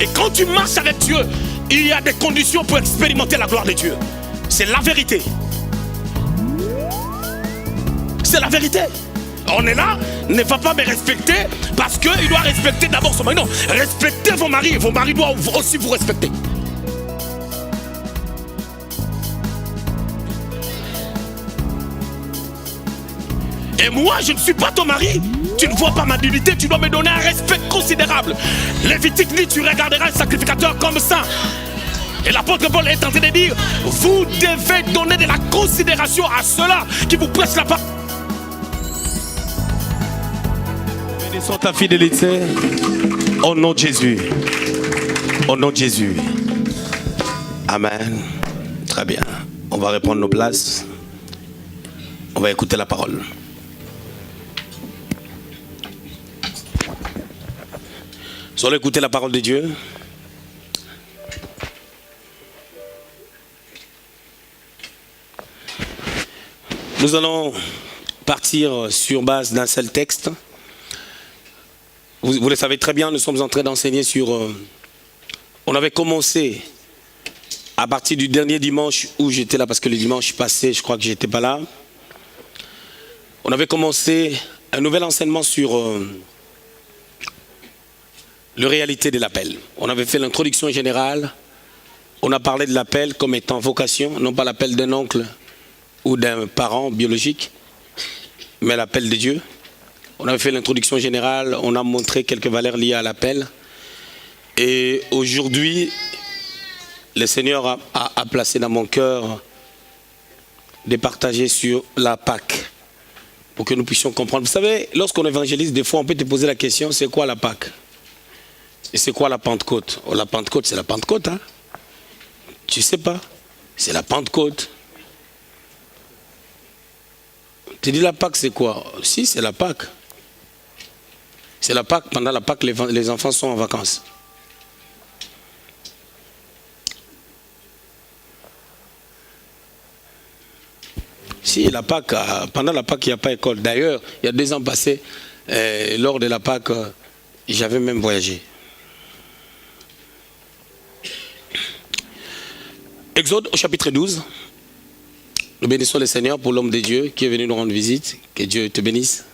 Et quand tu marches avec Dieu, il y a des conditions pour expérimenter la gloire de Dieu. C'est la vérité. C'est la vérité. On est là, ne va pas me respecter parce qu'il doit respecter d'abord son mari. Non, respectez vos maris doivent aussi vous respecter. Et moi, je ne suis pas ton mari. Tu ne vois pas ma dignité, tu dois me donner un respect considérable. Lévitique dit, tu regarderas le sacrificateur comme ça. Et l'apôtre Paul est en train de dire, vous devez donner de la considération à ceux-là qui vous prêchent la parole. Bénissons ta fidélité au nom de Jésus. Au nom de Jésus. Amen. Très bien. On va reprendre nos places. On va écouter la parole. Nous allons écouter la parole de Dieu. Nous allons partir sur base d'un seul texte. Vous le savez très bien, nous sommes en train d'enseigner sur... on avait commencé à partir du dernier dimanche où j'étais là, parce que le dimanche passé, je crois que j'étais pas là. On avait commencé un nouvel enseignement sur la réalité de l'appel. On avait fait l'introduction générale. On a parlé de l'appel comme étant vocation, non pas l'appel d'un oncle ou d'un parent biologique, mais l'appel de Dieu. On avait fait l'introduction générale, on a montré quelques valeurs liées à l'appel. Et aujourd'hui, le Seigneur a placé dans mon cœur de partager sur la Pâque, pour que nous puissions comprendre. Vous savez, lorsqu'on évangélise, des fois on peut te poser la question, c'est quoi la Pâque? Et c'est quoi la Pentecôte? Oh, la Pentecôte, c'est la Pentecôte, hein? Tu sais pas? C'est la Pentecôte. Tu dis la Pâque, c'est quoi? Si, c'est la Pâque. C'est la Pâque. Pendant la Pâque, les enfants sont en vacances. Si, la Pâque, pendant la Pâque, il n'y a pas école. D'ailleurs, il y a 2 ans passés, lors de la Pâque, j'avais même voyagé. Exode au chapitre 12. Nous bénissons le Seigneur pour l'homme de Dieu qui est venu nous rendre visite. Que Dieu te bénisse.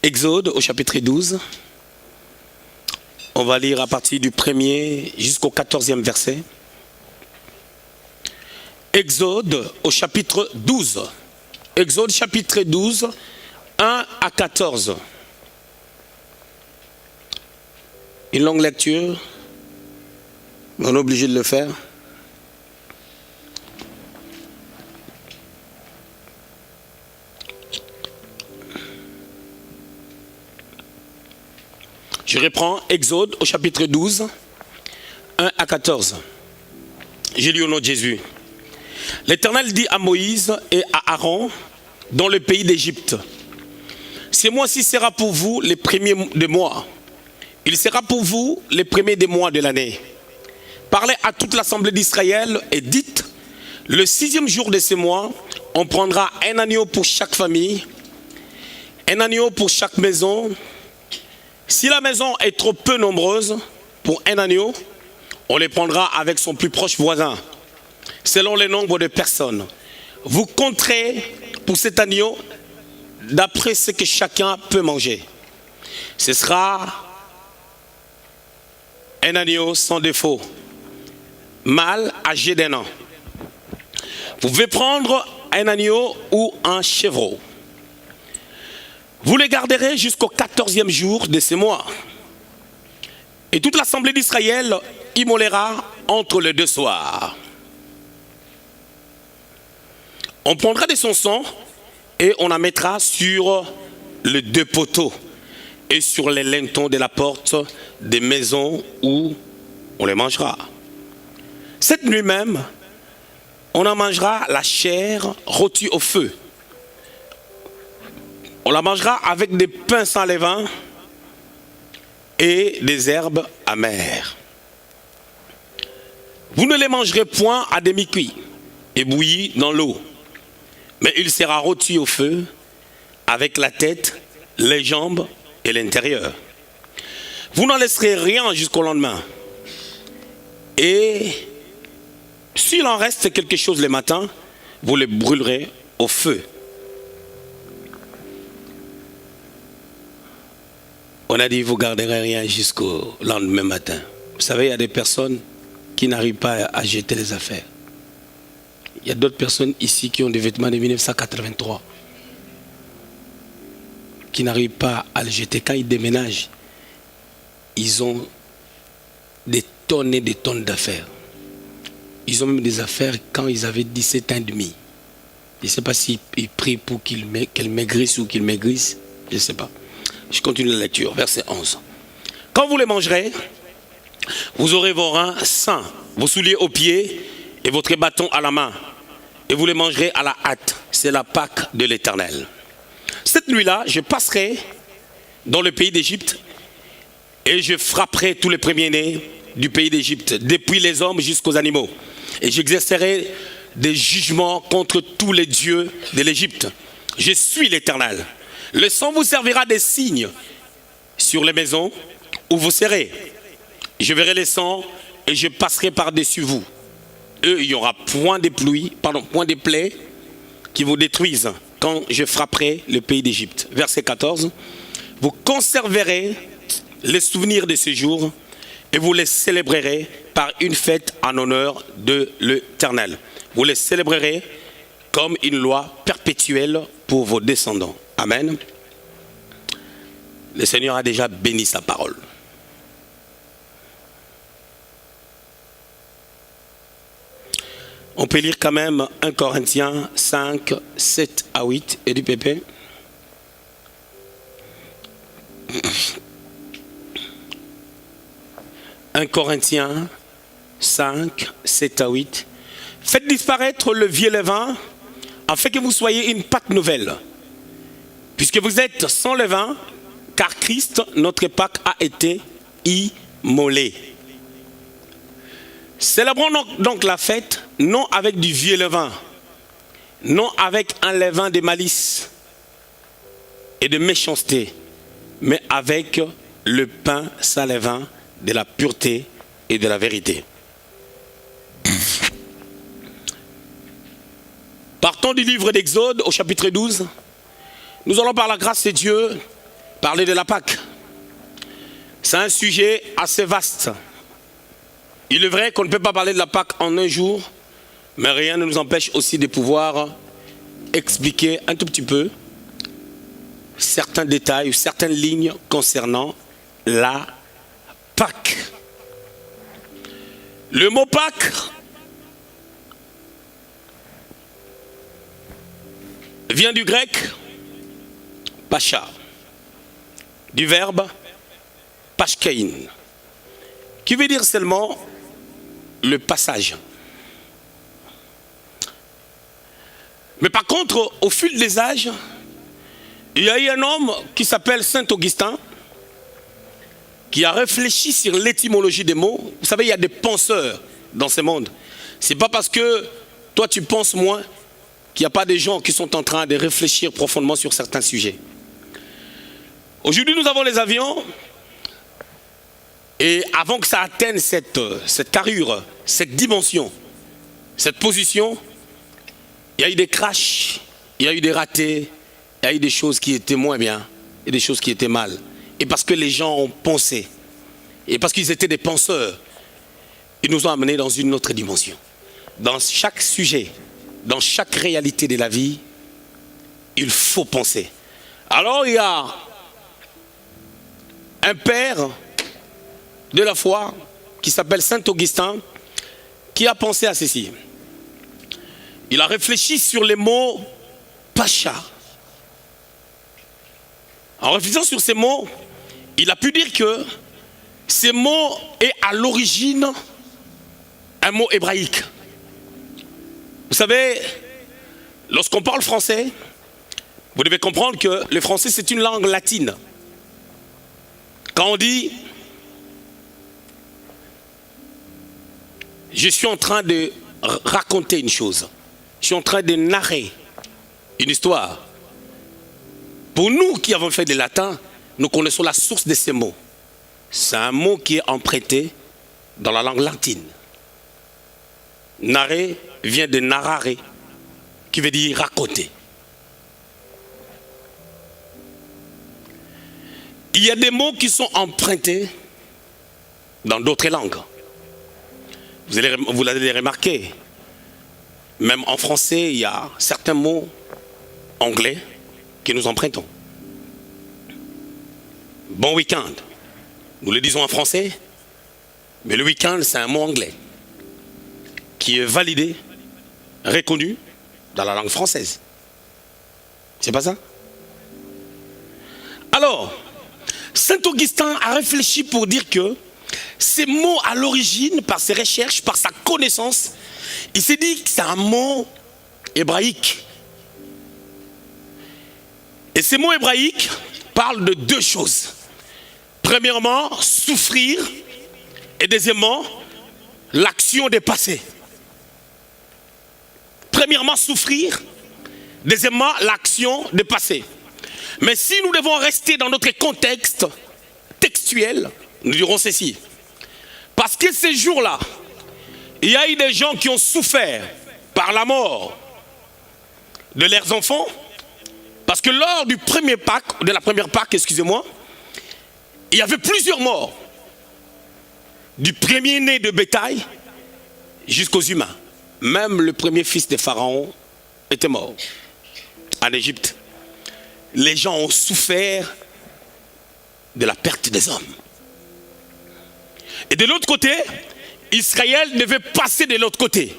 Exode au chapitre 12. On va lire à partir du 1er jusqu'au 14e verset. Exode au chapitre 12. Exode chapitre 12, 1 à 14. Une longue lecture. On est obligé de le faire. Je reprends Exode au chapitre 12, 1 à 14. Je lis au nom de Jésus. L'Éternel dit à Moïse et à Aaron dans le pays d'Égypte, ce mois-ci sera pour vous les premiers des mois. Il sera pour vous les premiers des mois de l'année. Parlez à toute l'assemblée d'Israël et dites, le 6e jour de ce mois, on prendra un agneau pour chaque famille, un agneau pour chaque maison. Si la maison est trop peu nombreuse pour un agneau, on les prendra avec son plus proche voisin, selon le nombre de personnes. Vous compterez pour cet agneau d'après ce que chacun peut manger. Ce sera un agneau sans défaut, mâle âgé d'1 an. Vous pouvez prendre un agneau ou un chevreau. Vous les garderez jusqu'au 14e jour de ce mois. Et toute l'assemblée d'Israël immolera entre les 2 soirs. On prendra de son sang et on en mettra sur les 2 poteaux et sur les lintons de la porte des maisons où on les mangera. Cette nuit même, on en mangera la chair rôtie au feu. On la mangera avec des pains sans levain et des herbes amères. Vous ne les mangerez point à demi-cuit et bouillis dans l'eau, mais il sera rôti au feu avec la tête, les jambes et l'intérieur. Vous n'en laisserez rien jusqu'au lendemain. Et s'il en reste quelque chose le matin, vous le brûlerez au feu. On a dit, vous ne garderez rien jusqu'au lendemain matin. Vous savez, il y a des personnes qui n'arrivent pas à jeter les affaires. Il y a d'autres personnes ici qui ont des vêtements de 1983, qui n'arrivent pas à les jeter. Quand ils déménagent, ils ont des tonnes et des tonnes d'affaires. Ils ont même des affaires quand ils avaient 17 ans et demi. Je ne sais pas s'ils prient pour qu'elles maigrissent ou qu'ils maigrissent. Je ne sais pas. Je continue la lecture, verset 11. Quand vous les mangerez, vous aurez vos reins sains, vos souliers aux pieds et votre bâton à la main. Et vous les mangerez à la hâte. C'est la Pâque de l'Éternel. Cette nuit-là, je passerai dans le pays d'Égypte et je frapperai tous les premiers-nés du pays d'Égypte, depuis les hommes jusqu'aux animaux. Et j'exercerai des jugements contre tous les dieux de l'Égypte. Je suis l'Éternel. Le sang vous servira des signes sur les maisons où vous serez. Je verrai les sangs et je passerai par-dessus vous. Eux, il n'y aura point de plaies qui vous détruisent quand je frapperai le pays d'Égypte. Verset 14. Vous conserverez les souvenirs de ce jour et vous les célébrerez par une fête en honneur de l'Éternel. Vous les célébrerez comme une loi perpétuelle pour vos descendants. Amen. Le Seigneur a déjà béni sa parole. On peut lire quand même 1 Corinthiens 5, 7 à 8 et du PP. « 1 Corinthiens 5, 7 à 8. Faites disparaître le vieux levain, afin que vous soyez une pâque nouvelle. Puisque vous êtes sans levain, car Christ, notre Pâque, a été immolé. Célébrons donc la fête, non avec du vieux levain, non avec un levain de malice et de méchanceté, mais avec le pain sans levain de la pureté et de la vérité. Partons du livre d'Exode au chapitre 12. Nous allons par la grâce de Dieu parler de la Pâque. C'est un sujet assez vaste. Il est vrai qu'on ne peut pas parler de la Pâque en un jour, mais rien ne nous empêche aussi de pouvoir expliquer un tout petit peu certains détails ou certaines lignes concernant la Pâque. Le mot Pâque vient du grec Pacha, du verbe Pashkein, qui veut dire seulement le passage. Mais par contre, au fil des âges, il y a eu un homme qui s'appelle Saint Augustin, qui a réfléchi sur l'étymologie des mots. Vous savez, il y a des penseurs dans ce monde. Ce n'est pas parce que toi tu penses moins qu'il n'y a pas des gens qui sont en train de réfléchir profondément sur certains sujets. Aujourd'hui, nous avons les avions. Et avant que ça atteigne cette carrure, cette dimension, cette position, il y a eu des crashs, il y a eu des ratés, il y a eu des choses qui étaient moins bien et des choses qui étaient mal. Et parce que les gens ont pensé, et parce qu'ils étaient des penseurs, ils nous ont amenés dans une autre dimension. Dans chaque sujet, dans chaque réalité de la vie, il faut penser. Alors il y a un père de la foi qui s'appelle Saint Augustin qui a pensé à ceci. Il a réfléchi sur les mots Pacha. En réfléchissant sur ces mots, il a pu dire que ces mots est à l'origine un mot hébraïque. Vous savez, lorsqu'on parle français, vous devez comprendre que le français c'est une langue latine. Quand on dit je suis en train de raconter une chose, je suis en train de narrer une histoire. Pour nous qui avons fait des latins, nous connaissons la source de ces mots. c'est un mot qui est emprunté dans la langue latine. Narrer vient de narrare, qui veut dire raconter. Il y a des mots qui sont empruntés dans d'autres langues. Vous l'avez remarqué. Même en français, il y a certains mots anglais que nous empruntons. Bon week-end. Nous le disons en français, mais le week-end, c'est un mot anglais qui est validé, reconnu dans la langue française. C'est pas ça? Alors, Saint Augustin a réfléchi pour dire que ces mots à l'origine, par ses recherches, par sa connaissance, il s'est dit que c'est un mot hébraïque. Et ces mots hébraïques parlent de deux choses. Premièrement, souffrir, et deuxièmement, l'action des passés. Premièrement, souffrir, deuxièmement, l'action des passés. Mais si nous devons rester dans notre contexte textuel, nous dirons ceci. Parce que ces jours-là, il y a eu des gens qui ont souffert par la mort de leurs enfants. Parce que lors du premier Pâques, de la première Pâques, excusez-moi, il y avait plusieurs morts. Du premier-né de bétail jusqu'aux humains. Même le premier fils de Pharaon était mort en Égypte. Les gens ont souffert de la perte des hommes. Et de l'autre côté, Israël devait passer de l'autre côté.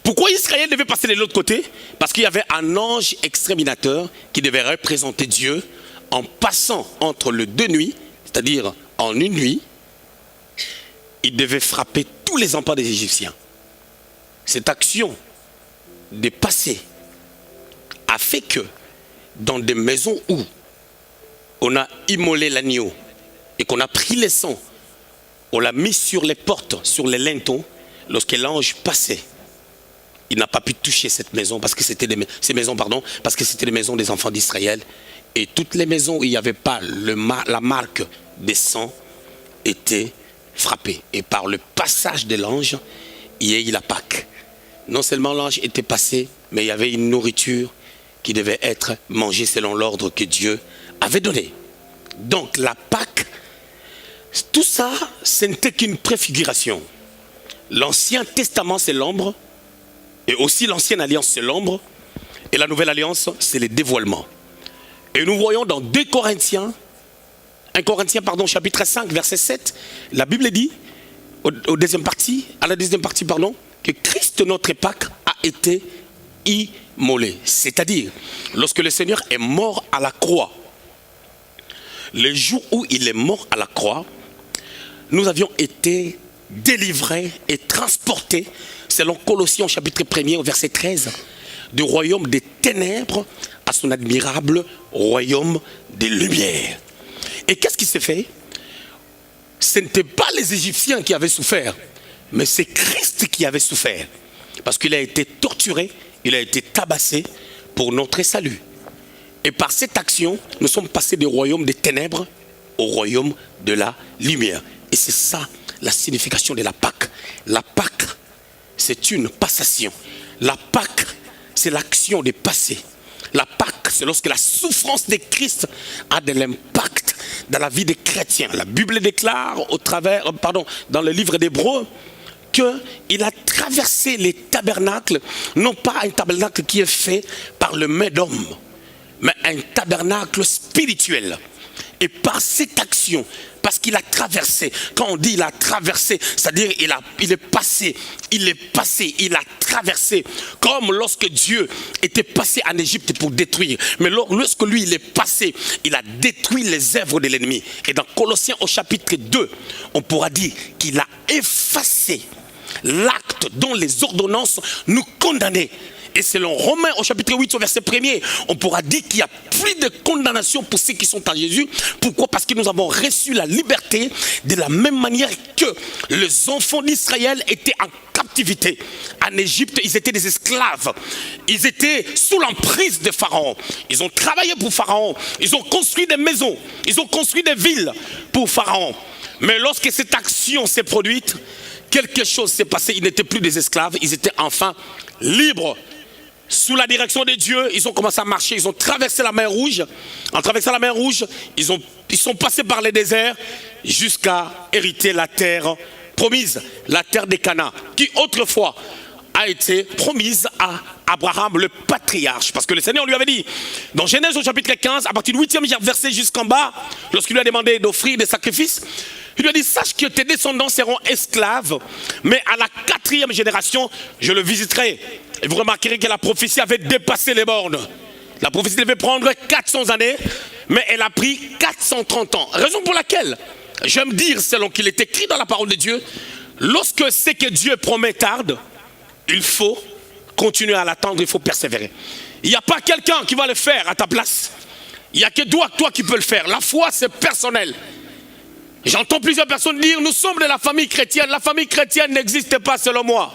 Pourquoi Israël devait passer de l'autre côté? Parce qu'il y avait un ange exterminateur qui devait représenter Dieu en passant entre les deux nuits, c'est-à-dire en une nuit, il devait frapper tous les enfants des Égyptiens. Cette action de passer a fait que dans des maisons où on a immolé l'agneau et qu'on a pris le sang, on l'a mis sur les portes, sur les lintons, lorsque l'ange passait, il n'a pas pu toucher cette maison parce que c'était parce que c'était les maisons des enfants d'Israël. Et toutes les maisons où il n'y avait pas la marque des sangs étaient frappées. Et par le passage de l'ange, il y a eu la Pâque. Non seulement l'ange était passé, mais il y avait une nourriture qui devait être mangée selon l'ordre que Dieu avait donné. Donc la Pâque, tout ça, ce n'était qu'une préfiguration. L'Ancien Testament, c'est l'ombre, et aussi l'Ancienne Alliance, c'est l'ombre, et la Nouvelle Alliance, c'est le dévoilement. Et nous voyons dans 2 Corinthiens, 1 Corinthiens, chapitre 5, verset 7, la Bible dit, à la deuxième partie, que Christ, notre Pâque, a été immolé. C'est-à-dire, lorsque le Seigneur est mort à la croix, le jour où il est mort à la croix, nous avions été délivrés et transportés, selon Colossiens chapitre 1er, au verset 13, du royaume des ténèbres à son admirable royaume des lumières. Et qu'est-ce qui s'est fait? Ce n'étaient pas les Égyptiens qui avaient souffert, mais c'est Christ qui avait souffert. Parce qu'il a été torturé, il a été tabassé pour notre salut. Et par cette action, nous sommes passés du royaume des ténèbres au royaume de la lumière. Et c'est ça la signification de la Pâque. La Pâque, c'est une passation. La Pâque, c'est l'action des passés. La Pâque, c'est lorsque la souffrance de Christ a de l'impact dans la vie des chrétiens. La Bible déclare dans le livre d'Hébreux qu'il a traversé les tabernacles, non pas un tabernacle qui est fait par le main d'homme, mais un tabernacle spirituel. Et par cette action, parce qu'il a traversé, quand on dit il a traversé, c'est-à-dire il est passé, il a traversé, comme lorsque Dieu était passé en Égypte pour détruire. Mais lorsque lui il est passé, il a détruit les œuvres de l'ennemi. Et dans Colossiens au chapitre 2, on pourra dire qu'il a effacé l'acte dont les ordonnances nous condamnaient. Et selon Romains au chapitre 8 au verset 1er, on pourra dire qu'il n'y a plus de condamnation pour ceux qui sont en Jésus. Pourquoi? Parce que nous avons reçu la liberté de la même manière que les enfants d'Israël étaient en captivité. En Égypte, ils étaient des esclaves. Ils étaient sous l'emprise de Pharaon. Ils ont travaillé pour Pharaon. Ils ont construit des maisons. Ils ont construit des villes pour Pharaon. Mais lorsque cette action s'est produite, quelque chose s'est passé. Ils n'étaient plus des esclaves. Ils étaient enfin libres. Sous la direction de Dieu, ils ont commencé à marcher. Ils ont traversé la mer Rouge. En traversant la mer Rouge, ils sont passés par les déserts jusqu'à hériter la terre promise, la terre des Canaan, qui autrefois a été promise à Abraham, le patriarche. Parce que le Seigneur lui avait dit, dans Genèse au chapitre 15, à partir du 8e verset jusqu'en bas, lorsqu'il lui a demandé d'offrir des sacrifices, il lui a dit, sache que tes descendants seront esclaves, mais à la 4e génération, je le visiterai. Et vous remarquerez que la prophétie avait dépassé les bornes. La prophétie devait prendre 400 années, mais elle a pris 430 ans. Raison pour laquelle, j'aime dire, selon qu'il est écrit dans la parole de Dieu, lorsque c'est que Dieu promet tarde, il faut continuer à l'attendre, il faut persévérer. Il n'y a pas quelqu'un qui va le faire à ta place. Il n'y a que toi qui peux le faire. La foi, c'est personnel. J'entends plusieurs personnes dire, nous sommes de la famille chrétienne. La famille chrétienne n'existe pas selon moi.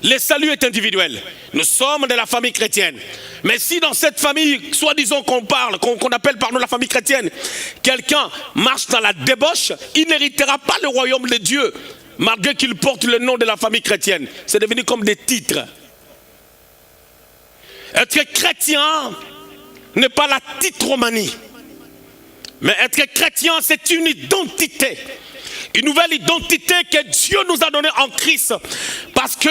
Le salut est individuel. Nous sommes de la famille chrétienne. Mais si dans cette famille, soi-disant qu'on parle, qu'on appelle par nous la famille chrétienne, quelqu'un marche dans la débauche, il n'héritera pas le royaume de Dieu, malgré qu'il porte le nom de la famille chrétienne. C'est devenu comme des titres. Être chrétien n'est pas la titromanie. Mais être chrétien, c'est une identité. Une nouvelle identité que Dieu nous a donnée en Christ. Parce que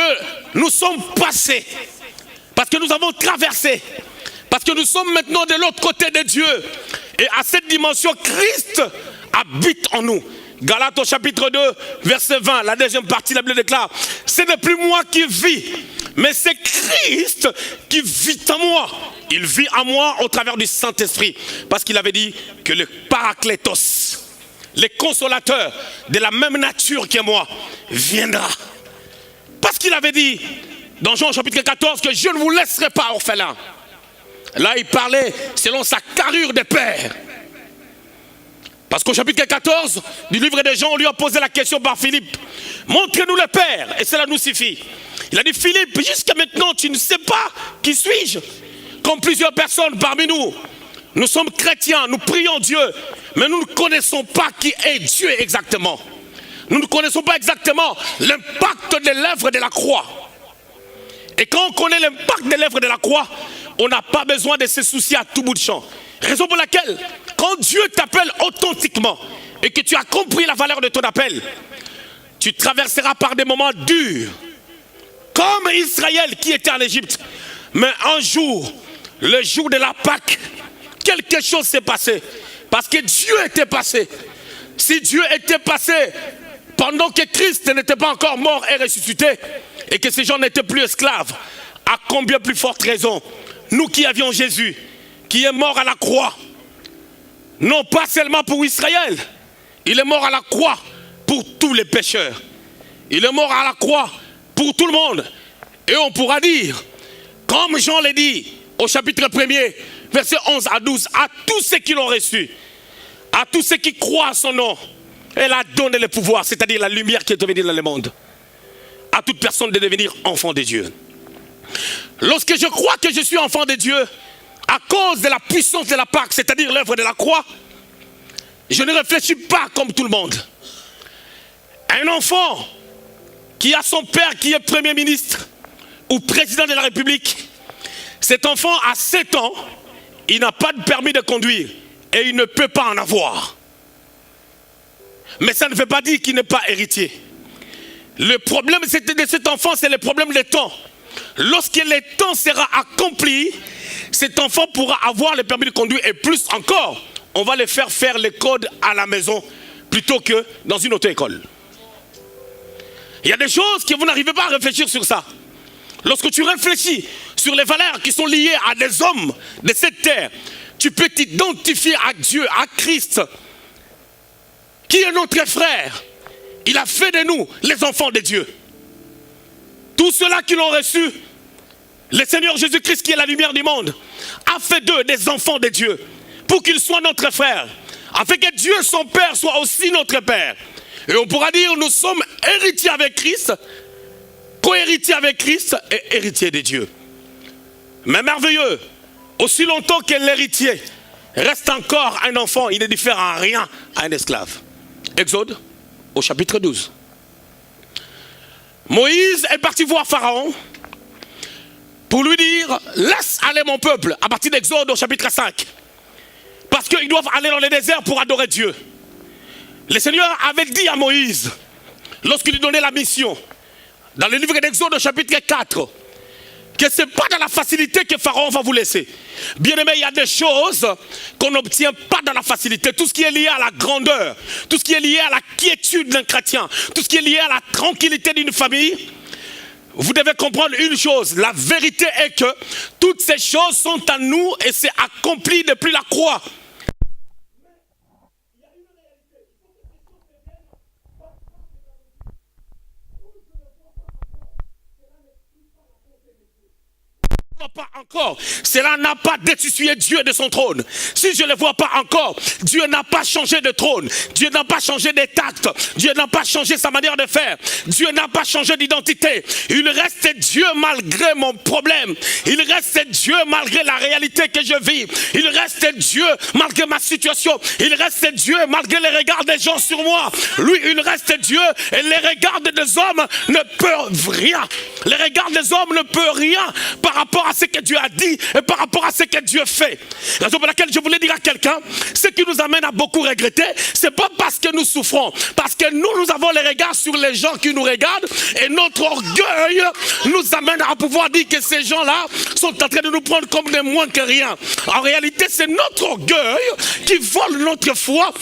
nous sommes passés. Parce que nous avons traversé. Parce que nous sommes maintenant de l'autre côté de Dieu. Et à cette dimension, Christ habite en nous. Galates au chapitre 2, verset 20, la deuxième partie, la Bible déclare, ce n'est plus moi qui vis, mais c'est Christ qui vit en moi. Il vit en moi au travers du Saint-Esprit. Parce qu'il avait dit que le Paraclétos, le consolateur de la même nature que moi, viendra. Parce qu'il avait dit, dans Jean chapitre 14, que je ne vous laisserai pas orphelin. Là, il parlait selon sa carrure de père. Parce qu'au chapitre 14 du livre de Jean, on lui a posé la question par Philippe. Montrez-nous le Père, et cela nous suffit. Il a dit, Philippe, jusqu'à maintenant, tu ne sais pas qui suis-je? Comme plusieurs personnes parmi nous, nous sommes chrétiens, nous prions Dieu, mais nous ne connaissons pas qui est Dieu exactement. Nous ne connaissons pas exactement l'impact de l'œuvre de la croix. Et quand on connaît l'impact de l'œuvre de la croix, on n'a pas besoin de se soucier à tout bout de champ. Raison pour laquelle, quand Dieu t'appelle authentiquement et que tu as compris la valeur de ton appel, tu traverseras par des moments durs, comme Israël qui était en Égypte. Mais un jour, le jour de la Pâque, quelque chose s'est passé. Parce que Dieu était passé. Si Dieu était passé pendant que Christ n'était pas encore mort et ressuscité, et que ces gens n'étaient plus esclaves, à combien plus forte raison, nous qui avions Jésus, qui est mort à la croix, non pas seulement pour Israël, il est mort à la croix pour tous les pécheurs. Il est mort à la croix pour tout le monde. Et on pourra dire, comme Jean l'a dit au chapitre 1er, versets 11 à 12, à tous ceux qui l'ont reçu, à tous ceux qui croient à son nom, elle a donné le pouvoir, c'est-à-dire la lumière qui est devenue dans le monde, à toute personne de devenir enfant de Dieu. Lorsque je crois que je suis enfant de Dieu, à cause de la puissance de la Pâque, c'est-à-dire l'œuvre de la croix, je ne réfléchis pas comme tout le monde. Un enfant qui a son père qui est Premier ministre ou président de la République, cet enfant à 7 ans, il n'a pas de permis de conduire et il ne peut pas en avoir. Mais ça ne veut pas dire qu'il n'est pas héritier. Le problème de cet enfant, c'est le problème des temps. Lorsque le temps sera accompli, cet enfant pourra avoir le permis de conduire et plus encore, on va le faire les codes à la maison plutôt que dans une auto-école. Il y a des choses que vous n'arrivez pas à réfléchir sur ça. Lorsque tu réfléchis sur les valeurs qui sont liées à des hommes de cette terre, tu peux t'identifier à Dieu, à Christ, qui est notre frère. Il a fait de nous les enfants de Dieu. Tous ceux-là qui l'ont reçu, Le Seigneur Jésus-Christ, qui est la lumière du monde, a fait d'eux des enfants de Dieu, pour qu'ils soient notre frère, afin que Dieu, son Père, soit aussi notre Père. Et on pourra dire, nous sommes héritiers avec Christ, co-héritiers avec Christ et héritiers de Dieu. Mais merveilleux, aussi longtemps que l'héritier reste encore un enfant, il ne diffère en rien à un esclave. Exode, au chapitre 12. Moïse est parti voir Pharaon pour lui dire, laisse aller mon peuple, à partir d'Exode au chapitre 5. Parce qu'ils doivent aller dans le désert pour adorer Dieu. Le Seigneur avait dit à Moïse, lorsqu'il lui donnait la mission, dans le livre d'Exode au chapitre 4, que ce n'est pas dans la facilité que Pharaon va vous laisser. Bien aimé, il y a des choses qu'on n'obtient pas dans la facilité. Tout ce qui est lié à la grandeur, tout ce qui est lié à la quiétude d'un chrétien, tout ce qui est lié à la tranquillité d'une famille, vous devez comprendre une chose. La vérité est que toutes ces choses sont à nous et c'est accompli depuis la croix. Pas encore, cela n'a pas destitué Dieu de son trône. Si je ne le vois pas encore, Dieu n'a pas changé de trône, Dieu n'a pas changé de tact, Dieu n'a pas changé sa manière de faire, Dieu n'a pas changé d'identité. Il reste Dieu malgré mon problème, il reste Dieu malgré la réalité que je vis, il reste Dieu malgré ma situation, il reste Dieu malgré les regards des gens sur moi. Lui, il reste Dieu et les regards des hommes ne peuvent rien. Les regards des hommes ne peuvent rien par rapport à ce que Dieu a dit et par rapport à ce que Dieu fait. La raison pour laquelle je voulais dire à quelqu'un, ce qui nous amène à beaucoup regretter, c'est pas parce que nous souffrons, parce que nous avons les regards sur les gens qui nous regardent et notre orgueil nous amène à pouvoir dire que ces gens-là sont en train de nous prendre comme des moins que rien. En réalité, c'est notre orgueil qui vole notre foi,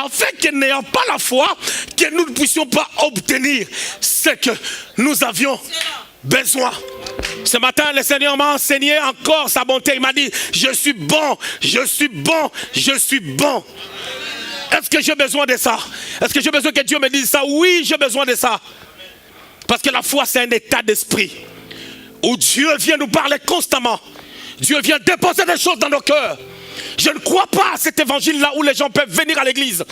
afin que n'ayant pas la foi, que nous ne puissions pas obtenir ce que nous avions besoin. Ce matin, le Seigneur m'a enseigné encore sa bonté. Il m'a dit, je suis bon, je suis bon, je suis bon. Est-ce que j'ai besoin de ça? Est-ce que j'ai besoin que Dieu me dise ça? Oui, j'ai besoin de ça. Parce que la foi, c'est un état d'esprit où Dieu vient nous parler constamment. Dieu vient déposer des choses dans nos cœurs. Je ne crois pas à cet évangile-là où les gens peuvent venir à l'église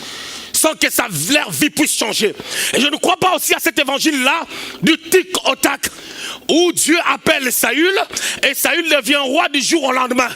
sans que leur vie puisse changer. Et je ne crois pas aussi à cet évangile-là du tic au tac, où Dieu appelle Saül et Saül devient roi du jour au lendemain.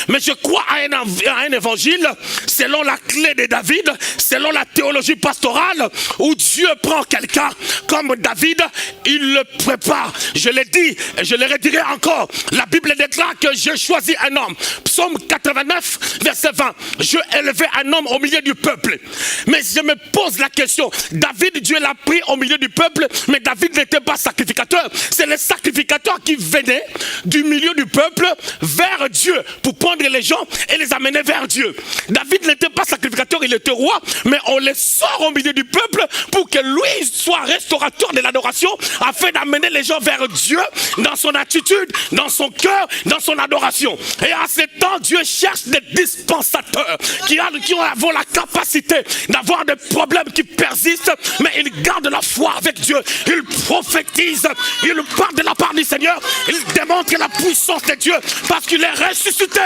Mais je crois à un évangile selon la clé de David, selon la théologie pastorale, où Dieu prend quelqu'un comme David, il le prépare. Je l'ai dit et je le redirai encore. La Bible déclare que je choisis un homme. Psaume 89, verset 20. Je élevais un homme au milieu du peuple. Mais je me pose la question, David, Dieu l'a pris au milieu du peuple, mais David n'était pas sacrificateur. C'est le sacrificateur qui venait du milieu du peuple vers Dieu pour prendre les gens et les amener vers Dieu. David n'était pas sacrificateur, il était roi, mais on les sort au milieu du peuple pour que lui soit restaurateur de l'adoration, afin d'amener les gens vers Dieu dans son attitude, dans son cœur, dans son adoration. Et à ce temps, Dieu cherche des dispensateurs qui ont la capacité d'avoir des problèmes qui persistent, mais ils gardent la foi avec Dieu. Ils prophétisent, ils parlent de la part du Seigneur, ils démontrent la puissance de Dieu parce qu'il est ressuscité.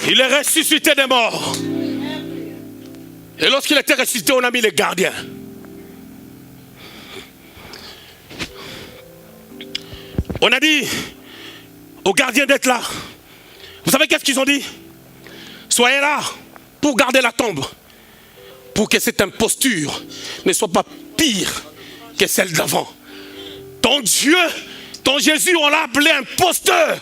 Il est ressuscité des morts. Et lorsqu'il était ressuscité, on a mis les gardiens. On a dit aux gardiens d'être là. Vous savez qu'est-ce qu'ils ont dit? Soyez là pour garder la tombe, pour que cette imposture ne soit pas pire que celle d'avant. Ton Dieu, ton Jésus, on l'a appelé imposteur,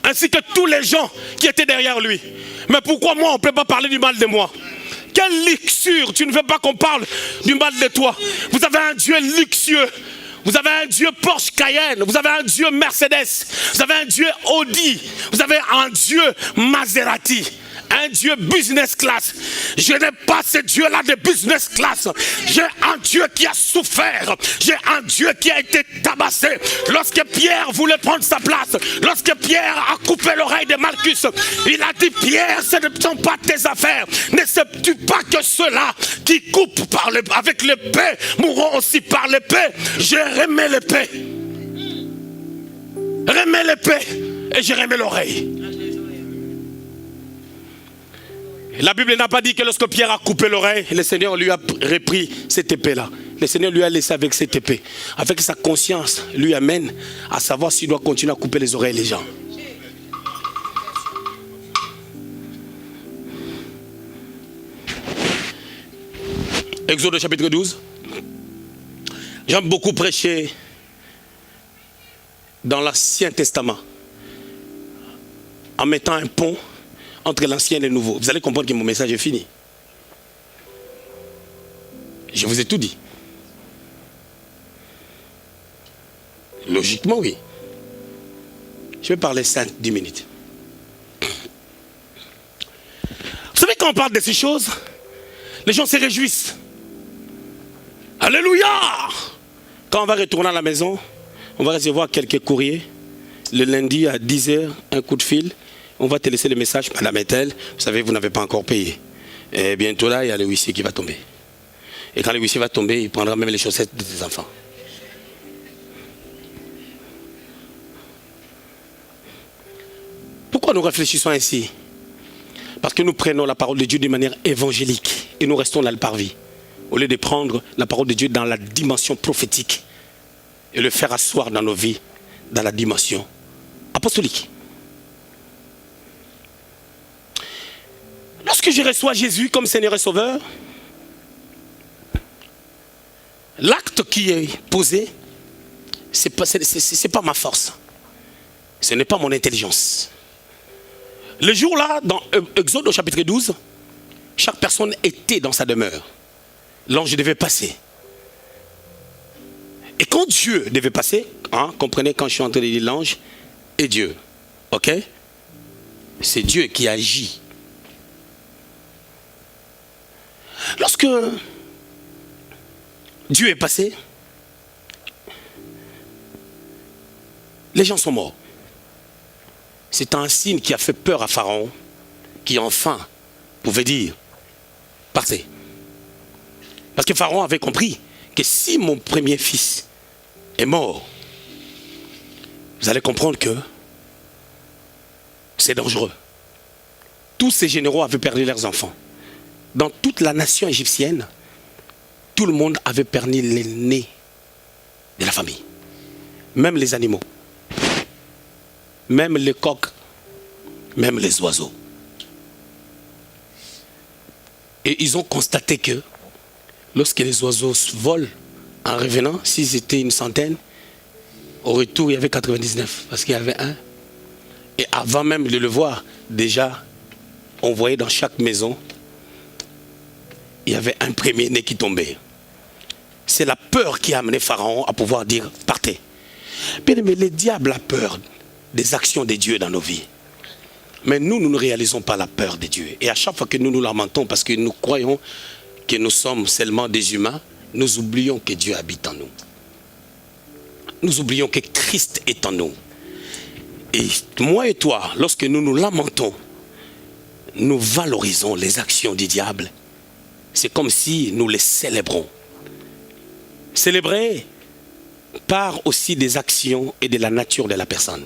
ainsi que tous les gens qui étaient derrière lui. Mais pourquoi moi, on ne peut pas parler du mal de moi? Quelle luxure, tu ne veux pas qu'on parle du mal de toi? Vous avez un Dieu luxueux. Vous avez un Dieu Porsche Cayenne, vous avez un Dieu Mercedes, vous avez un Dieu Audi, vous avez un Dieu Maserati. un Dieu business class. Je n'ai pas ce Dieu-là de business class. J'ai un Dieu qui a souffert. J'ai un Dieu qui a été tabassé. Lorsque Pierre voulait prendre sa place, lorsque Pierre a coupé l'oreille de Malchus, il a dit: Pierre, ce ne sont pas tes affaires. Ne sais-tu pas que ceux-là qui coupent avec l'épée mourront aussi par l'épée? Je remets l'épée. Remets l'épée et je remets l'oreille. La Bible n'a pas dit que lorsque Pierre a coupé l'oreille, le Seigneur lui a repris cette épée-là. Le Seigneur lui a laissé avec cette épée. Avec sa conscience, lui amène à savoir s'il doit continuer à couper les oreilles des gens. Exode chapitre 12. J'aime beaucoup prêcher dans l'Ancien Testament en mettant un pont entre l'ancien et le nouveau. Vous allez comprendre que mon message est fini. Je vous ai tout dit. Logiquement, oui. Je vais parler 5-10 minutes. Vous savez, quand on parle de ces choses, les gens se réjouissent. Alléluia! Quand on va retourner à la maison, on va recevoir quelques courriers. Le lundi à 10h, un coup de fil. On va te laisser le message: Madame Ethel, vous savez, vous n'avez pas encore payé. Et bientôt là, il y a le huissier qui va tomber. Et quand le huissier va tomber, il prendra même les chaussettes de tes enfants. Pourquoi nous réfléchissons ainsi? Parce que nous prenons la parole de Dieu de manière évangélique et nous restons dans le parvis. Au lieu de prendre la parole de Dieu dans la dimension prophétique et le faire asseoir dans nos vies dans la dimension apostolique. Lorsque je reçois Jésus comme Seigneur et Sauveur, l'acte qui est posé, c'est pas ma force. Ce n'est pas mon intelligence. Le jour-là, dans Exode au chapitre 12, chaque personne était dans sa demeure. L'ange devait passer. Et quand Dieu devait passer, comprenez, quand je suis en train de dire l'ange et Dieu, ok? C'est Dieu qui agit. Lorsque Dieu est passé, les gens sont morts. C'est un signe qui a fait peur à Pharaon, qui enfin pouvait dire: partez. Parce que Pharaon avait compris que si mon premier fils est mort, vous allez comprendre que c'est dangereux. Tous ces généraux avaient perdu leurs enfants. Dans toute la nation égyptienne, tout le monde avait perdu l'aîné de la famille. Même les animaux. Même les coqs. Même les oiseaux. Et ils ont constaté que lorsque les oiseaux volent, en revenant, s'ils étaient une centaine, au retour il y avait 99, parce qu'il y avait un. Et avant même de le voir, déjà, on voyait dans chaque maison, il y avait un premier-né qui tombait. C'est la peur qui a amené Pharaon à pouvoir dire: partez. Mais le diable a peur des actions de Dieu dans nos vies. Mais nous ne réalisons pas la peur de Dieu. Et à chaque fois que nous nous lamentons parce que nous croyons que nous sommes seulement des humains, nous oublions que Dieu habite en nous. Nous oublions que Christ est en nous. Et moi et toi, lorsque nous nous lamentons, nous valorisons les actions du diable. C'est comme si nous les célébrons. Célébrer part aussi des actions et de la nature de la personne.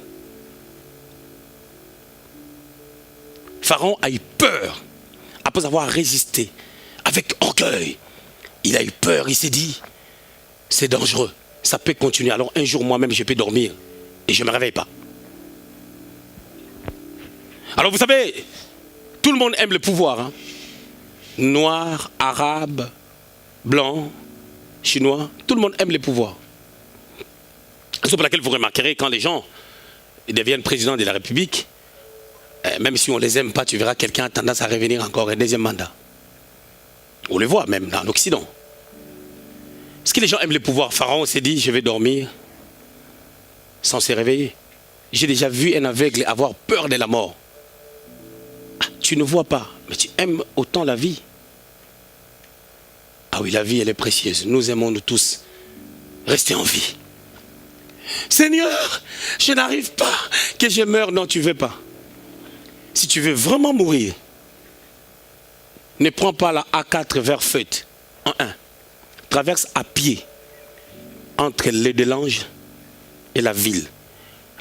Pharaon a eu peur, après avoir résisté avec orgueil. Il a eu peur, il s'est dit: c'est dangereux, ça peut continuer. Alors un jour moi-même je peux dormir et je ne me réveille pas. Alors vous savez, tout le monde aime le pouvoir. Noir, arabe, blanc, chinois, tout le monde aime le pouvoir. C'est pour laquelle vous remarquerez quand les gens deviennent présidents de la République, même si on ne les aime pas, tu verras quelqu'un a tendance à revenir encore un deuxième mandat. On le voit même dans l'Occident. Est-ce que les gens aiment le pouvoir? Pharaon s'est dit: je vais dormir sans se réveiller. J'ai déjà vu un aveugle avoir peur de la mort. tu ne vois pas, mais tu aimes autant la vie. Ah oui, la vie, elle est précieuse. Nous aimons nous tous rester en vie. Seigneur, je n'arrive pas, que je meure. Non, tu ne veux pas. Si tu veux vraiment mourir, ne prends pas la A4 vers Feut en 1. Traverse à pied entre les Delanges et la ville.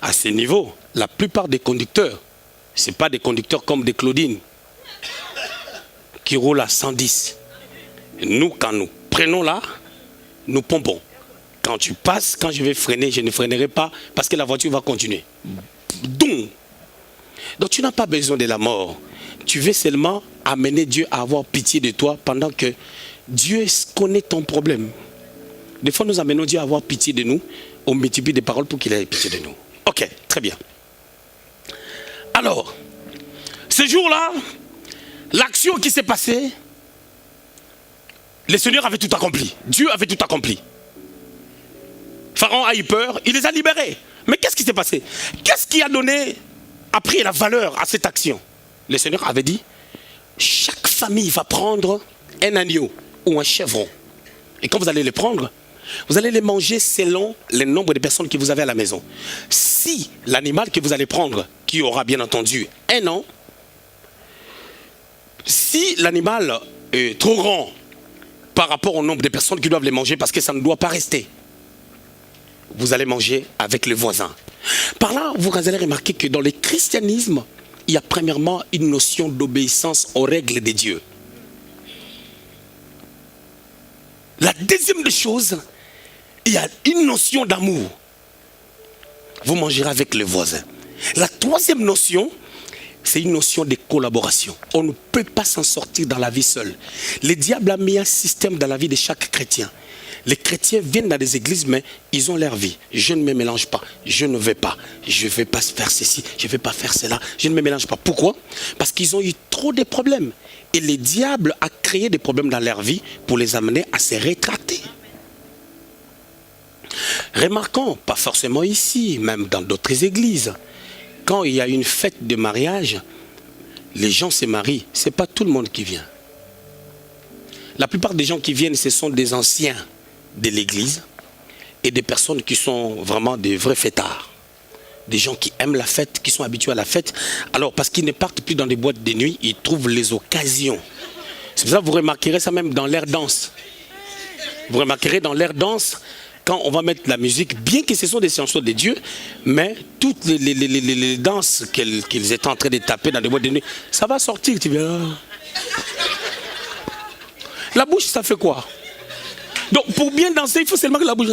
À ce niveau, la plupart des conducteurs, ce n'est pas des conducteurs comme des Claudines qui roulent à 110. Nous, quand nous prenons là, nous pompons. Quand tu passes, quand je vais freiner, je ne freinerai pas parce que la voiture va continuer. Donc tu n'as pas besoin de la mort. Tu veux seulement amener Dieu à avoir pitié de toi pendant que Dieu connaît ton problème. Des fois, nous amenons Dieu à avoir pitié de nous. On multiplie des paroles pour qu'il ait pitié de nous. Ok, très bien. Alors, ce jour-là, l'action qui s'est passée, le Seigneur avait tout accompli. Dieu avait tout accompli. Pharaon a eu peur, il les a libérés. Mais qu'est-ce qui s'est passé? Qu'est-ce qui a donné, a pris la valeur à cette action? Le Seigneur avait dit, chaque famille va prendre un agneau ou un chèvreau. Et quand vous allez les prendre, vous allez les manger selon le nombre de personnes que vous avez à la maison. Si l'animal que vous allez prendre, qui aura bien entendu un an, si l'animal est trop grand par rapport au nombre de personnes qui doivent les manger, parce que ça ne doit pas rester, vous allez manger avec les voisins. Par là, vous allez remarquer que dans le christianisme, il y a premièrement une notion d'obéissance aux règles de Dieu. La deuxième des choses, il y a une notion d'amour. Vous mangerez avec les voisins. La troisième notion, c'est une notion de collaboration. On ne peut pas s'en sortir dans la vie seule. Le diable a mis un système dans la vie de chaque chrétien. Les chrétiens viennent dans des églises, mais ils ont leur vie. Je ne me mélange pas. Je ne vais pas. Je ne vais pas faire ceci. Je ne vais pas faire cela. Je ne me mélange pas. Pourquoi? Parce qu'ils ont eu trop de problèmes. Et le diable a créé des problèmes dans leur vie pour les amener à se rétracter. Remarquons, pas forcément ici, même dans d'autres églises, quand il y a une fête de mariage, les gens se marient. Ce n'est pas tout le monde qui vient. La plupart des gens qui viennent, ce sont des anciens de l'église et des personnes qui sont vraiment des vrais fêtards. Des gens qui aiment la fête, qui sont habitués à la fête. Alors, parce qu'ils ne partent plus dans des boîtes de nuit, ils trouvent les occasions. C'est pour ça que vous remarquerez ça même dans l'air danse. Vous remarquerez dans l'air danse, quand on va mettre la musique, bien que ce sont des chansons de Dieu, mais toutes les danses qu'ils étaient en train de taper dans des boîtes de nuit, ça va sortir, tu verras. La bouche, ça fait quoi? Donc, pour bien danser, il faut seulement que la bouche...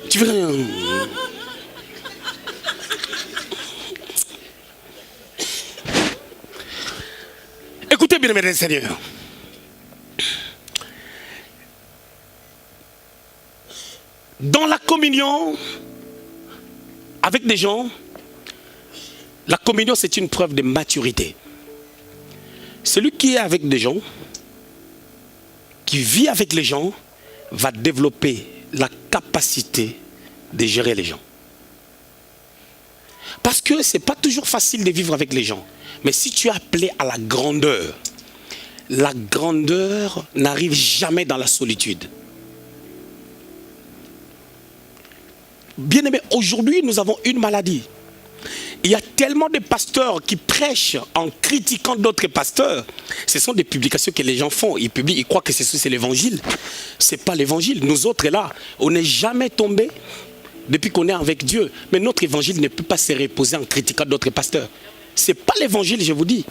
Tu veux rien? Écoutez bien, mesdames et seigneurs. Dans la communion avec des gens, la communion c'est une preuve de maturité. Celui qui est avec des gens, qui vit avec les gens, va développer la capacité de gérer les gens. Parce que ce n'est pas toujours facile de vivre avec les gens. Mais si tu es appelé à la grandeur n'arrive jamais dans la solitude. Bien-aimés, aujourd'hui, nous avons une maladie. Il y a tellement de pasteurs qui prêchent en critiquant d'autres pasteurs. Ce sont des publications que les gens font. Ils publient, ils croient que c'est l'évangile. Ce n'est pas l'évangile. Nous autres, là, on n'est jamais tombés depuis qu'on est avec Dieu. Mais notre évangile ne peut pas se reposer en critiquant d'autres pasteurs. Ce n'est pas l'évangile, je vous dis.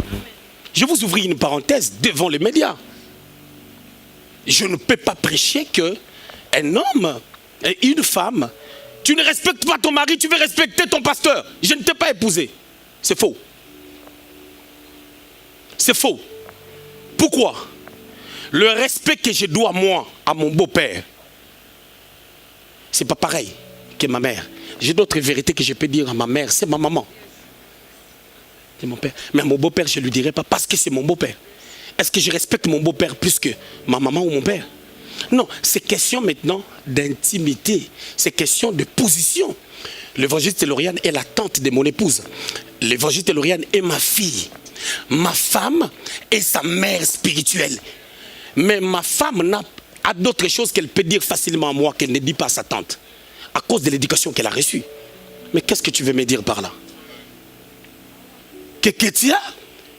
Je vous ouvre une parenthèse devant les médias. Je ne peux pas prêcher qu'un homme et une femme... Tu ne respectes pas ton mari, tu veux respecter ton pasteur. Je ne t'ai pas épousé. C'est faux. C'est faux. Pourquoi? Le respect que je dois, moi, à mon beau-père, c'est pas pareil que ma mère. J'ai d'autres vérités que je peux dire à ma mère. C'est ma maman. C'est mon père. Mais à mon beau-père, je ne lui dirai pas parce que c'est mon beau-père. Est-ce que je respecte mon beau-père plus que ma maman ou mon père? Non, c'est question maintenant d'intimité. C'est question de position. L'évangéliste Lauriane est la tante de mon épouse. L'évangéliste Lauriane est ma fille. Ma femme est sa mère spirituelle. Mais ma femme a d'autres choses qu'elle peut dire facilement à moi qu'elle ne dit pas à sa tante. À cause de l'éducation qu'elle a reçue. Mais qu'est-ce que tu veux me dire par là? Que Ketia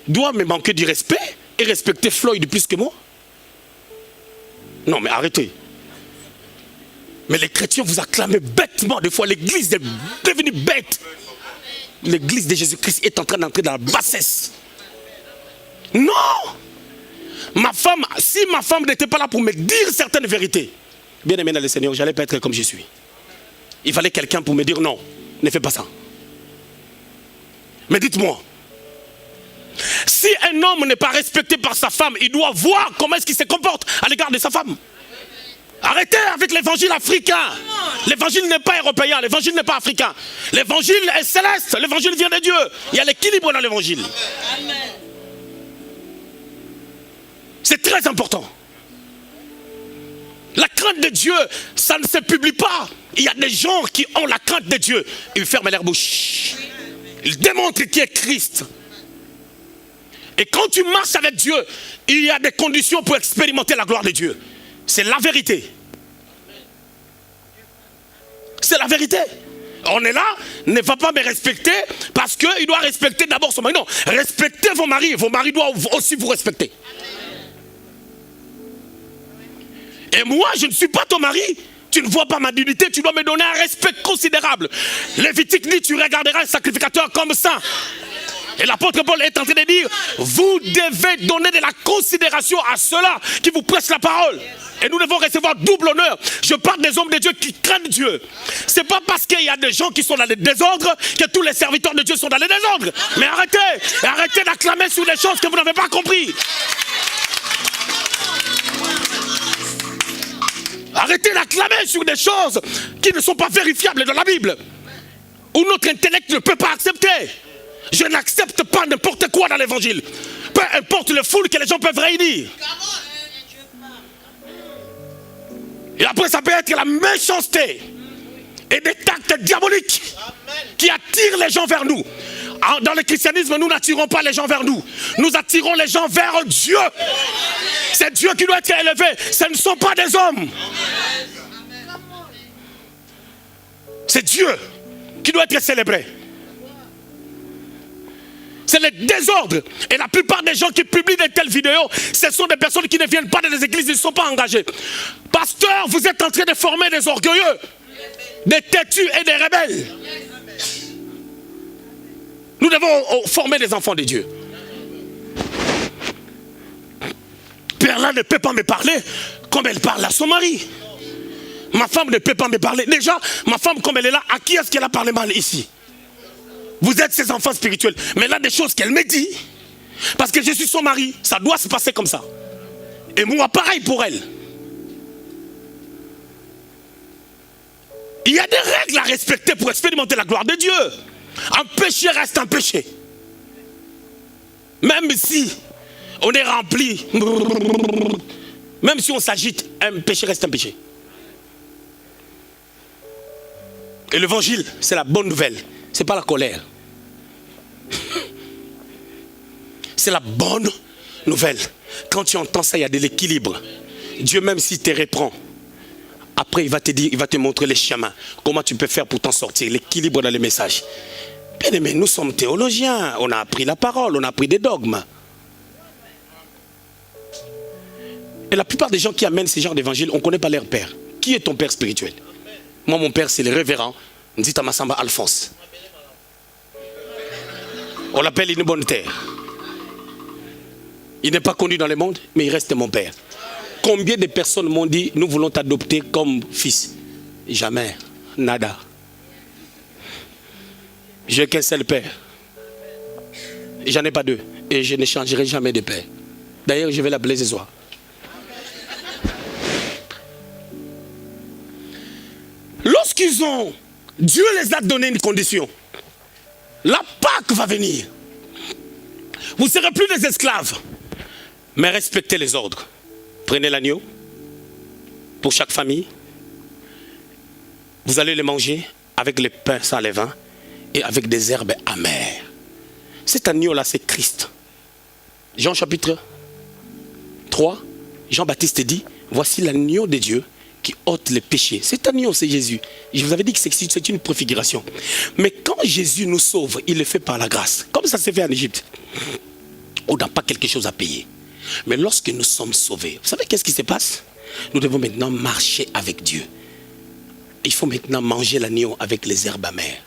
doit me manquer du respect et respecter Floyd plus que moi? Non, mais arrêtez. Mais les chrétiens vous acclament bêtement. Des fois, l'église est devenue bête. L'église de Jésus-Christ est en train d'entrer dans la bassesse. Non! Ma femme, si ma femme n'était pas là pour me dire certaines vérités, bien aimé dans le Seigneur, je n'allais pas être comme je suis. Il fallait quelqu'un pour me dire non, ne fais pas ça. Mais dites-moi, si un homme n'est pas respecté par sa femme, il doit voir comment est-ce qu'il se comporte à l'égard de sa femme. Arrêtez avec l'évangile africain. L'évangile n'est pas européen, l'évangile n'est pas africain. L'évangile est céleste, l'évangile vient de Dieu. Il y a l'équilibre dans l'évangile. C'est très important. La crainte de Dieu, ça ne se publie pas. Il y a des gens qui ont la crainte de Dieu. Ils ferment leur bouche. Ils démontrent qui est Christ. Et quand tu marches avec Dieu, il y a des conditions pour expérimenter la gloire de Dieu. C'est la vérité. C'est la vérité. On est là, ne va pas me respecter parce qu'il doit respecter d'abord son mari. Non, respectez vos maris doivent aussi vous respecter. Et moi, je ne suis pas ton mari. Tu ne vois pas ma dignité, tu dois me donner un respect considérable. Lévitique dit, tu regarderas un sacrificateur comme ça. Et l'apôtre Paul est en train de dire, vous devez donner de la considération à ceux-là qui vous prêchent la parole. Et nous devons recevoir double honneur. Je parle des hommes de Dieu qui craignent Dieu. Ce n'est pas parce qu'il y a des gens qui sont dans le désordre que tous les serviteurs de Dieu sont dans le désordre. Mais arrêtez d'acclamer sur des choses que vous n'avez pas compris. Arrêtez d'acclamer sur des choses qui ne sont pas vérifiables dans la Bible. Où notre intellect ne peut pas accepter. Je n'accepte pas n'importe quoi dans l'évangile. Peu importe le foule que les gens peuvent réunir. Et après ça peut être la méchanceté et des actes diaboliques qui attirent les gens vers nous. Dans le christianisme, nous n'attirons pas les gens vers nous. Nous attirons les gens vers Dieu. C'est Dieu qui doit être élevé. Ce ne sont pas des hommes. C'est Dieu qui doit être célébré. C'est le désordre. Et la plupart des gens qui publient de telles vidéos, ce sont des personnes qui ne viennent pas dans les églises, ils ne sont pas engagés. Pasteur, vous êtes en train de former des orgueilleux, des têtus et des rebelles. Nous devons former des enfants de Dieu. Perla ne peut pas me parler comme elle parle à son mari. Ma femme ne peut pas me parler. Déjà, ma femme comme elle est là, à qui est-ce qu'elle a parlé mal ici? Vous êtes ses enfants spirituels. Mais là, des choses qu'elle me dit, parce que je suis son mari, ça doit se passer comme ça. Et moi, pareil pour elle. Il y a des règles à respecter pour expérimenter la gloire de Dieu. Un péché reste un péché. Même si on est rempli, même si on s'agite, un péché reste un péché. Et l'évangile, c'est la bonne nouvelle. Ce n'est pas la colère. C'est la bonne nouvelle. Quand tu entends ça, il y a de l'équilibre. Dieu, même s'il te reprend, après il va te dire, il va te montrer les chemins. Comment tu peux faire pour t'en sortir. L'équilibre dans les messages. Bien aimé, nous sommes théologiens. On a appris la parole, on a appris des dogmes. Et la plupart des gens qui amènent ce genre d'évangile, on ne connaît pas leur père. Qui est ton père spirituel? Moi, mon père, c'est le révérend Nzita Massamba Alphonse. On l'appelle une bonne terre. Il n'est pas connu dans le monde, mais il reste mon père. Combien de personnes m'ont dit, nous voulons t'adopter comme fils? Jamais, nada. J'ai qu'un seul père. J'en ai pas deux. Et je ne changerai jamais de père. D'ailleurs, je vais l'appeler ce soir. Lorsqu'ils ont... Dieu les a donné une condition. La Pâque va venir. Vous ne serez plus des esclaves. Mais respectez les ordres. Prenez l'agneau. pour chaque famille. Vous allez les manger avec les pains sans levain et avec des herbes amères. Cet agneau-là, c'est Christ. Jean chapitre 3, Jean-Baptiste dit, voici l'agneau de Dieu qui ôte les péchés. Cet agneau, c'est Jésus. Je vous avais dit que c'est une préfiguration. Mais quand Jésus nous sauve, il le fait par la grâce. Comme ça s'est fait en Égypte. On n'a pas quelque chose à payer. Mais lorsque nous sommes sauvés, vous savez qu'est-ce qui se passe? Nous devons maintenant marcher avec Dieu. Il faut maintenant manger l'agneau avec les herbes amères.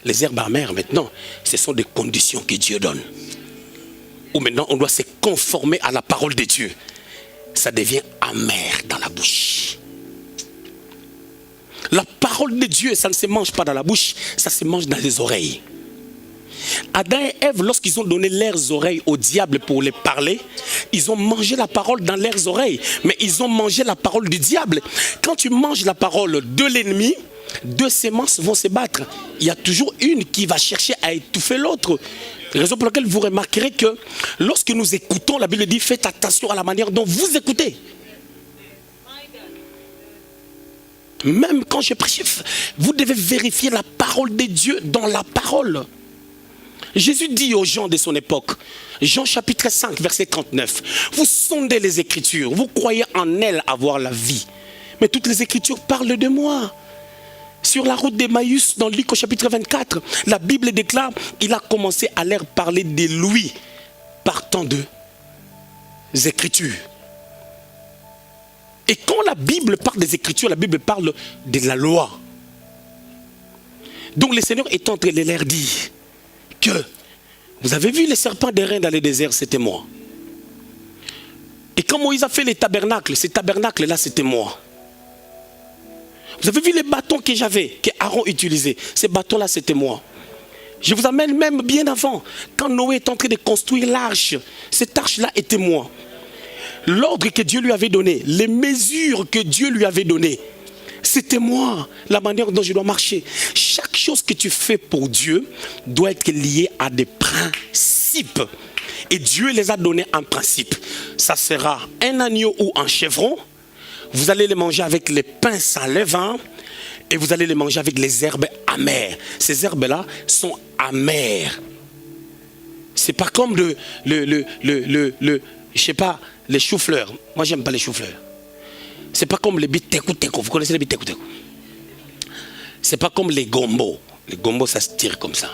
Les herbes amères, maintenant, ce sont des conditions que Dieu donne. Où maintenant, on doit se conformer à la parole de Dieu. Ça devient amer dans la bouche. La parole de Dieu, ça ne se mange pas dans la bouche, ça se mange dans les oreilles. Adam et Ève, lorsqu'ils ont donné leurs oreilles au diable pour les parler, ils ont mangé la parole dans leurs oreilles, mais ils ont mangé la parole du diable. Quand tu manges la parole de l'ennemi, deux semences vont se battre. Il y a toujours une qui va chercher à étouffer l'autre. Raison pour laquelle vous remarquerez que lorsque nous écoutons, la Bible dit, faites attention à la manière dont vous écoutez. Même quand je prêche, vous devez vérifier la parole de Dieu dans la parole. Jésus dit aux gens de son époque, Jean chapitre 5, verset 39, vous sondez les Écritures, vous croyez en elles avoir la vie. Mais toutes les Écritures parlent de moi. Sur la route d'Emmaüs, dans Luc au chapitre 24, la Bible déclare, il a commencé à leur parler de lui, partant de Écritures. Et quand la Bible parle des Écritures, la Bible parle de la loi. Donc le Seigneur est en train de leur dire que vous avez vu les serpents des reins dans le désert, c'était moi. Et quand Moïse a fait les tabernacles, ces tabernacles-là, c'était moi. Vous avez vu les bâtons que j'avais, que Aaron utilisait, ces bâtons-là, c'était moi. Je vous amène même bien avant, quand Noé est en train de construire l'arche, cette arche-là était moi. L'ordre que Dieu lui avait donné, les mesures que Dieu lui avait données, c'était moi, la manière dont je dois marcher. Chaque chose que tu fais pour Dieu doit être liée à des principes. Et Dieu les a donnés en principe. Ça sera un agneau ou un chevreau. Vous allez les manger avec les pains sans levain. Et vous allez les manger avec les herbes amères. Ces herbes-là sont amères. C'est pas comme je sais pas, les choux-fleurs. Moi, j'aime pas les choux-fleurs. C'est pas comme les bitekou-tekou. Vous connaissez les bitekou-tekou? C'est pas comme les gombo. Les gombo, ça se tire comme ça.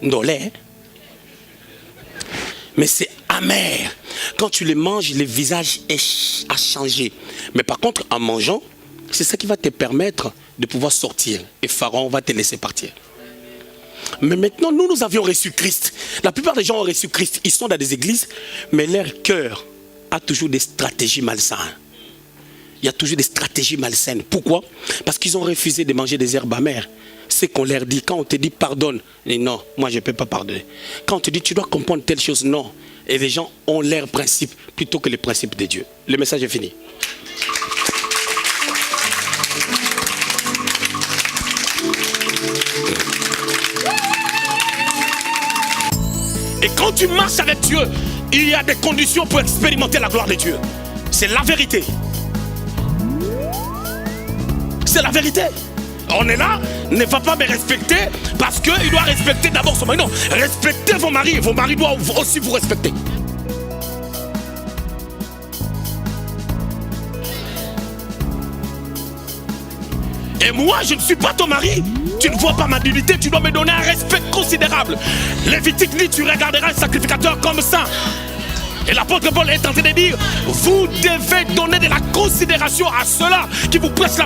Ndolé. Mais c'est amer. Quand tu les manges, le visage a changé. Mais par contre, en mangeant, c'est ça qui va te permettre de pouvoir sortir. Et Pharaon va te laisser partir. Mais maintenant, nous avions reçu Christ. La plupart des gens ont reçu Christ. Ils sont dans des églises, mais leur cœur a toujours des stratégies malsaines. Il y a toujours des stratégies malsaines. Pourquoi? Parce qu'ils ont refusé de manger des herbes amères. C'est qu'on leur dit, quand on te dit pardonne, et non, moi je ne peux pas pardonner. Quand on te dit tu dois comprendre telle chose, non. Et les gens ont leurs principes plutôt que les principes de Dieu. Le message est fini. Et quand tu marches avec Dieu, il y a des conditions pour expérimenter la gloire de Dieu. C'est la vérité. C'est la vérité. On est là, ne va pas me respecter parce qu'il doit respecter d'abord son mari. Non, respectez vos maris doivent aussi vous respecter. Et moi, je ne suis pas ton mari. Tu ne vois pas ma dignité, tu dois me donner un respect considérable. Lévitique dit, tu regarderas un sacrificateur comme ça. Et l'apôtre Paul est en train de dire, vous devez donner de la considération à ceux-là qui vous prêchent la parole.